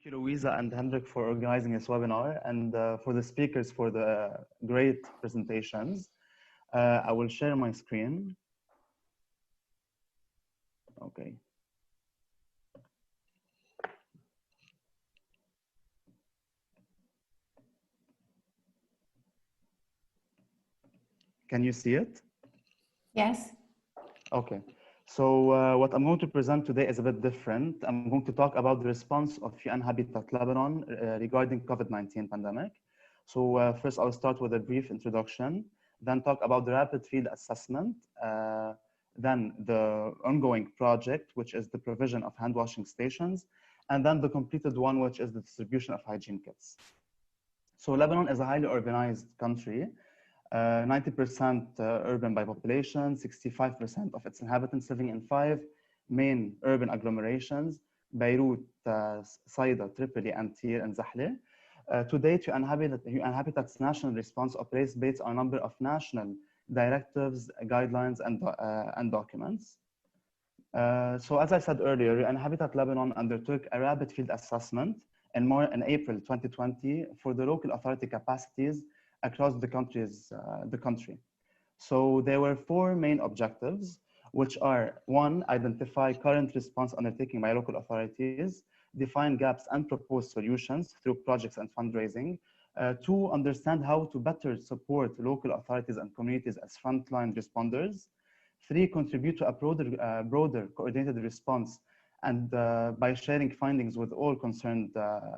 Thank you, Louisa and Hendrik, for organizing this webinar and for the speakers for the great presentations. I will share my screen. Okay. Can you see it? Yes. Okay. So what I'm going to present today is a bit different. I'm going to talk about the response of UN Habitat Lebanon regarding COVID-19 pandemic. So first I'll start with a brief introduction, then talk about the rapid field assessment, then the ongoing project, which is the provision of hand washing stations, and then the completed one, which is the distribution of hygiene kits. So Lebanon is a highly urbanized country. 90% urban by population, 65% of its inhabitants living in 5 main urban agglomerations: Beirut, Saida, Tripoli, and Tyre and Zahle. To date, UN Habitat's national response operates based on a number of national directives, guidelines, and documents. So as I said earlier, UN Habitat Lebanon undertook a rapid field assessment in April 2020 for the local authority capacities across the country. So there were 4 main objectives, which are: 1, identify current response undertaking by local authorities, define gaps and propose solutions through projects and fundraising. 2, understand how to better support local authorities and communities as frontline responders. 3, contribute to a broader coordinated response and by sharing findings with all concerned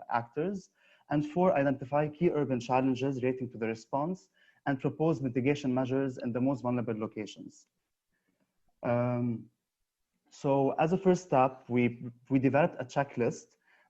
actors. And 4, identify key urban challenges relating to the response and propose mitigation measures in the most vulnerable locations. So as a first step, we developed a checklist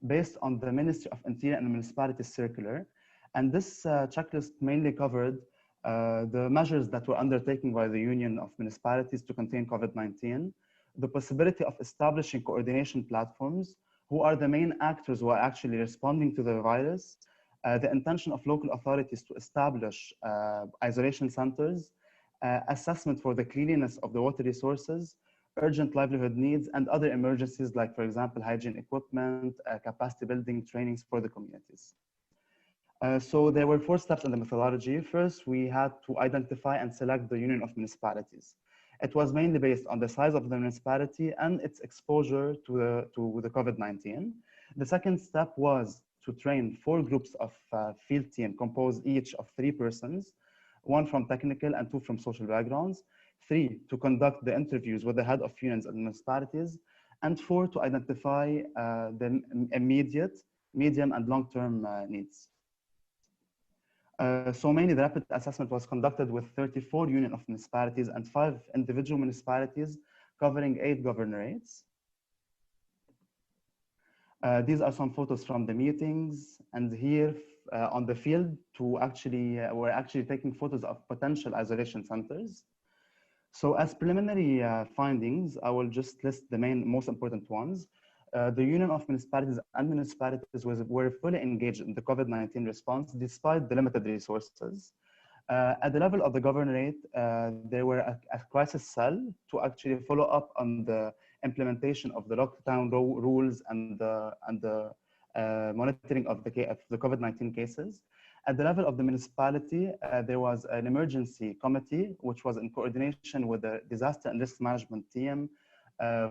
based on the Ministry of Interior and Municipality circular. And this checklist mainly covered the measures that were undertaken by the Union of Municipalities to contain COVID-19, the possibility of establishing coordination platforms, who are the main actors who are actually responding to the virus, the intention of local authorities to establish isolation centers, assessment for the cleanliness of the water resources, urgent livelihood needs, and other emergencies like, for example, hygiene equipment, capacity building trainings for the communities. So there were 4 steps in the methodology. First, we had to identify and select the Union of Municipalities. It was mainly based on the size of the municipality and its exposure to the COVID-19. The second step was to train 4 groups of field team composed each of 3 persons, 1 from technical and 2 from social backgrounds. 3, to conduct the interviews with the head of unions and municipalities. And 4, to identify the immediate, medium, and long-term needs. So mainly the rapid assessment was conducted with 34 union of municipalities and 5 individual municipalities covering 8 governorates. These are some photos from the meetings, and here on the field we're actually taking photos of potential isolation centers. So as preliminary findings, I will just list the most important ones. The Union of Municipalities and Municipalities were fully engaged in the COVID-19 response despite the limited resources. At the level of the governorate, there were a crisis cell to actually follow up on the implementation of the lockdown rules and the monitoring of the COVID-19 cases. At the level of the municipality, there was an emergency committee, which was in coordination with the disaster and risk management team,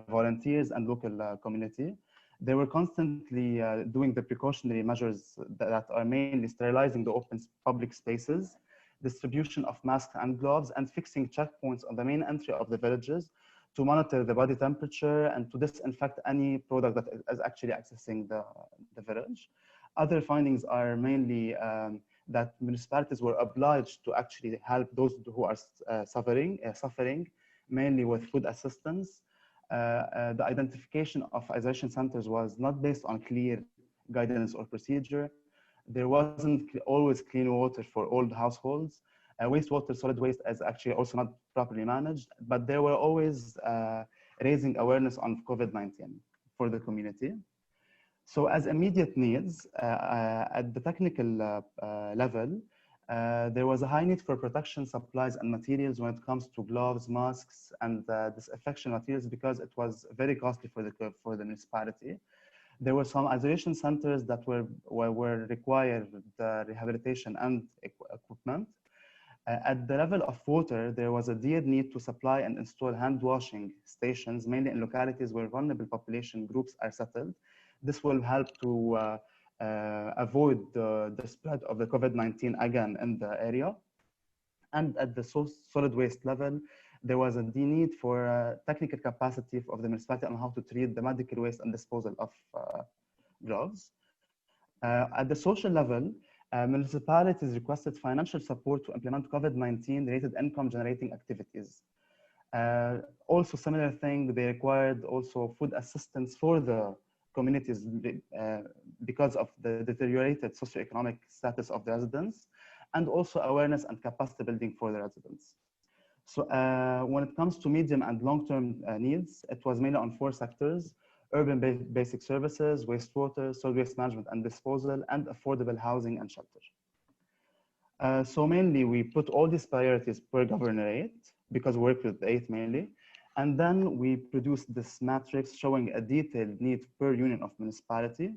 volunteers, and local community. They were constantly doing the precautionary measures that are mainly sterilizing the open public spaces, distribution of masks and gloves, and fixing checkpoints on the main entry of the villages to monitor the body temperature and to disinfect any product that is actually accessing the village. Other findings are mainly that municipalities were obliged to actually help those who are suffering, mainly with food assistance. The identification of isolation centers was not based on clear guidance or procedure. There wasn't always clean water for all households. Wastewater, solid waste is actually also not properly managed, but there were always raising awareness on COVID-19 for the community. So as immediate needs, at the technical level, there was a high need for protection supplies and materials when it comes to gloves, masks, and disinfection materials because it was very costly for the municipality. There were some isolation centers that were required rehabilitation and equipment. At the level of water, there was a dire need to supply and install hand washing stations, mainly in localities where vulnerable population groups are settled. This will help to avoid the spread of the COVID-19 again in the area. And at the solid waste level, there was a need for technical capacity of the municipality on how to treat the medical waste and disposal of drugs. At the social level, municipalities requested financial support to implement COVID-19 related income generating activities. Also, similar thing, they required also food assistance for the communities because of the deteriorated socioeconomic status of the residents, and also awareness and capacity building for the residents. So when it comes to medium and long-term needs, it was mainly on 4 sectors: urban basic services, wastewater, solid waste management and disposal, and affordable housing and shelter. So mainly we put all these priorities per governorate because we work with 8 mainly. And then we produced this matrix showing a detailed need per union of municipality.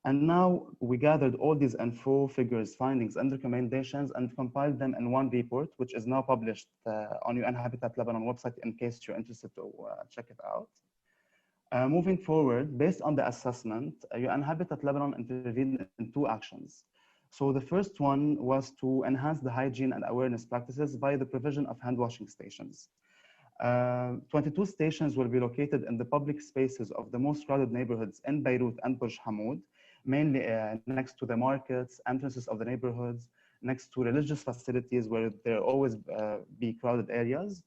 And now we gathered all these info, figures, findings, and recommendations and compiled them in one report, which is now published on UN Habitat Lebanon website in case you're interested to check it out. Moving forward, based on the assessment, UN Habitat Lebanon intervened in 2 actions. So the first one was to enhance the hygiene and awareness practices by the provision of hand washing stations. 22 stations will be located in the public spaces of the most crowded neighborhoods in Beirut and Burj Hamoud, mainly next to the markets, entrances of the neighborhoods, next to religious facilities where there always be crowded areas,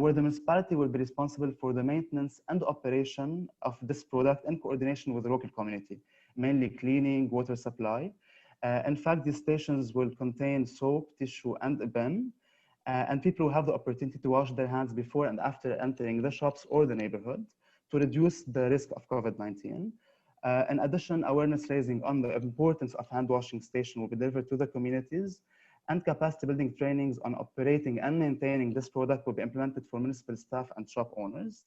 where the municipality will be responsible for the maintenance and operation of this product in coordination with the local community, mainly cleaning, water supply. In fact, these stations will contain soap, tissue, and a bin, and people will have the opportunity to wash their hands before and after entering the shops or the neighborhood to reduce the risk of COVID-19. In addition, awareness raising on the importance of hand washing station will be delivered to the communities, and capacity building trainings on operating and maintaining this product will be implemented for municipal staff and shop owners.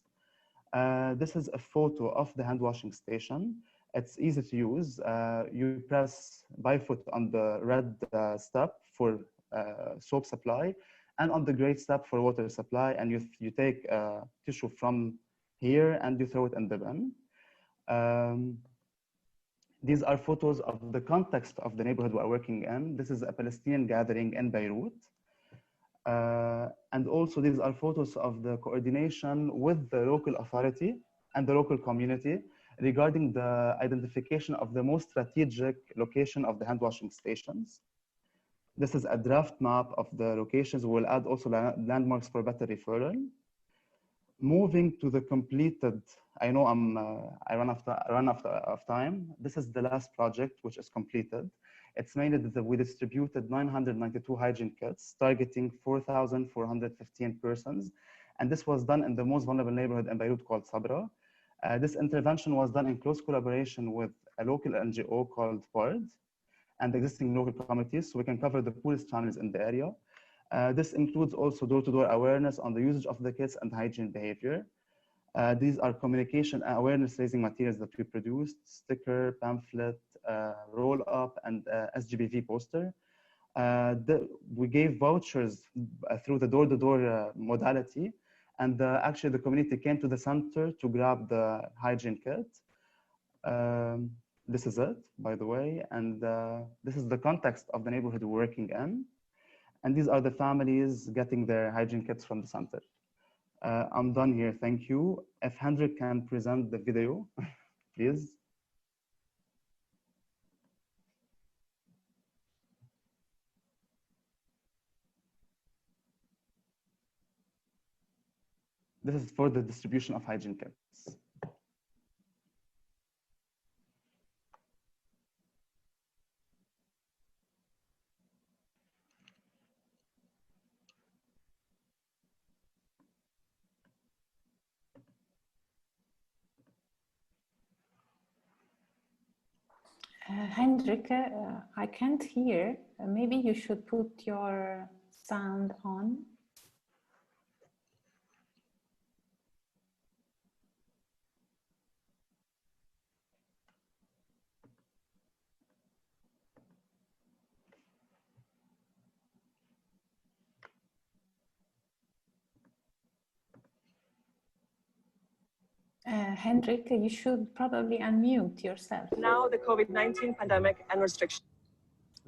This is a photo of the hand washing station. It's easy to use. You press by foot on the red step for soap supply and on the gray step for water supply, and you take tissue from here and you throw it in the bin. These are photos of the context of the neighborhood we're working in. This is a Palestinian gathering in Beirut. And also these are photos of the coordination with the local authority and the local community regarding the identification of the most strategic location of the hand washing stations. This is a draft map of the locations. We will add also landmarks for better referral. Moving to the completed, I know I run out of time. This is the last project which is completed. It's mainly that we distributed 992 hygiene kits targeting 4,415 persons. And this was done in the most vulnerable neighborhood in Beirut called Sabra. This intervention was done in close collaboration with a local NGO called PARD and existing local committees, so we can cover the poorest families in the area. This includes also door-to-door awareness on the usage of the kits and hygiene behavior. These are communication and awareness raising materials that we produced: sticker, pamphlet, roll-up, and SGBV poster. We gave vouchers through the door-to-door modality, and actually the community came to the center to grab the hygiene kit. This is it, by the way, and this is the context of the neighborhood we're working in. And these are the families getting their hygiene kits from the center. I'm done here, thank you. If Hendrik can present the video, please. This is for the distribution of hygiene kits. Hendrik, I can't hear. Maybe you should put your sound on. Hendrik, you should probably unmute yourself. Now the COVID-19 pandemic and restrictions.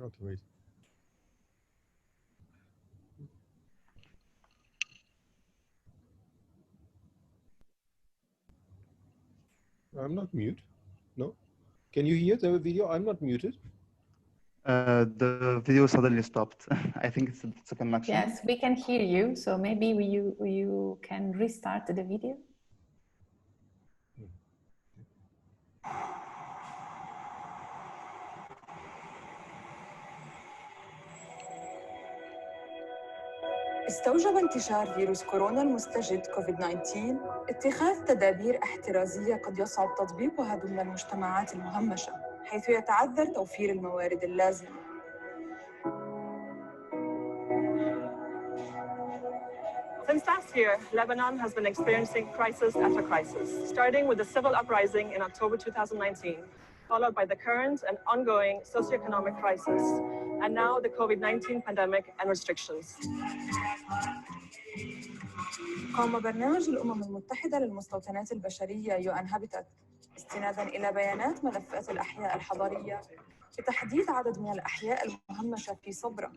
Okay, wait. I'm not mute. No. Can you hear the video? I'm not muted. The video suddenly stopped. I think it's a connection. Yes, we can hear you. So maybe you can restart the video. استوجب انتشار فيروس كورونا المستجد كوفيد-19 اتخاذ تدابير احترازية قد يصعب تطبيقها ضمن المجتمعات المهمشة، حيث يتعذر توفير الموارد اللازمة. Since last year, Lebanon has been experiencing crisis after crisis, starting with the civil uprising in October 2019, followed by the current and ongoing socioeconomic crisis, and now the COVID-19 pandemic and restrictions. قام برنامج الأمم المتحدة للمستوطنات البشرية UN Habitat استناداً إلى بيانات ملفات الأحياء الحضرية بتحديد عدد من الأحياء المهمشة في صبرا،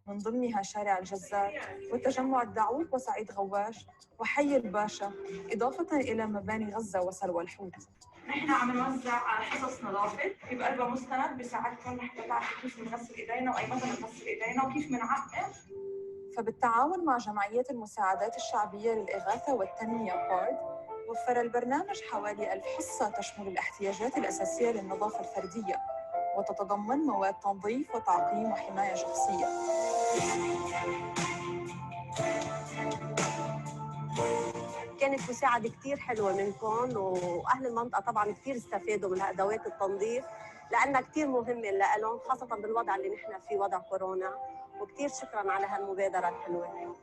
من ضمنها شارع الجزار والتجمع الدعوك وسعيد غواش وحي الباشا، إضافة إلى مباني غزة وسلوى الحوت. نحن عم نوزع حصص نظافة في بقلبها مستند بيساعدكم لحتى تعرفوا كيف بنغسل ايدينا واي متى بنغسل ايدينا وكيف بنعقم. فبالتعاون مع جمعية المساعدات الشعبية للإغاثة والتنمية بارد، وفر البرنامج حوالي 1000 حصة تشمل الاحتياجات الأساسية للنظافة الفردية، وتتضمن مواد تنظيف وتعقيم وحماية شخصية. كانت مساعدة كتير حلوة منكم، وأهل المنطقة طبعاً كتير استفادوا من أدوات التنظيف لأنها كتير مهمة لهم، خاصة بالوضع اللي نحن فيه وضع كورونا، وكتير شكراً على هالمبادرة الحلوة.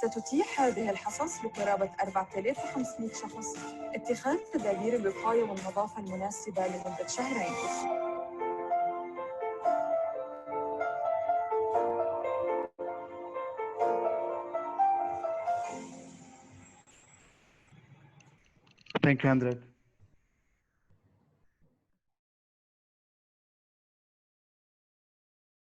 ستتيح هذه الحصص لقرابة 4500 شخص اتخاذ تدابير الوقاية والنظافة المناسبة لمدة شهرين. Thank you, Hendrik.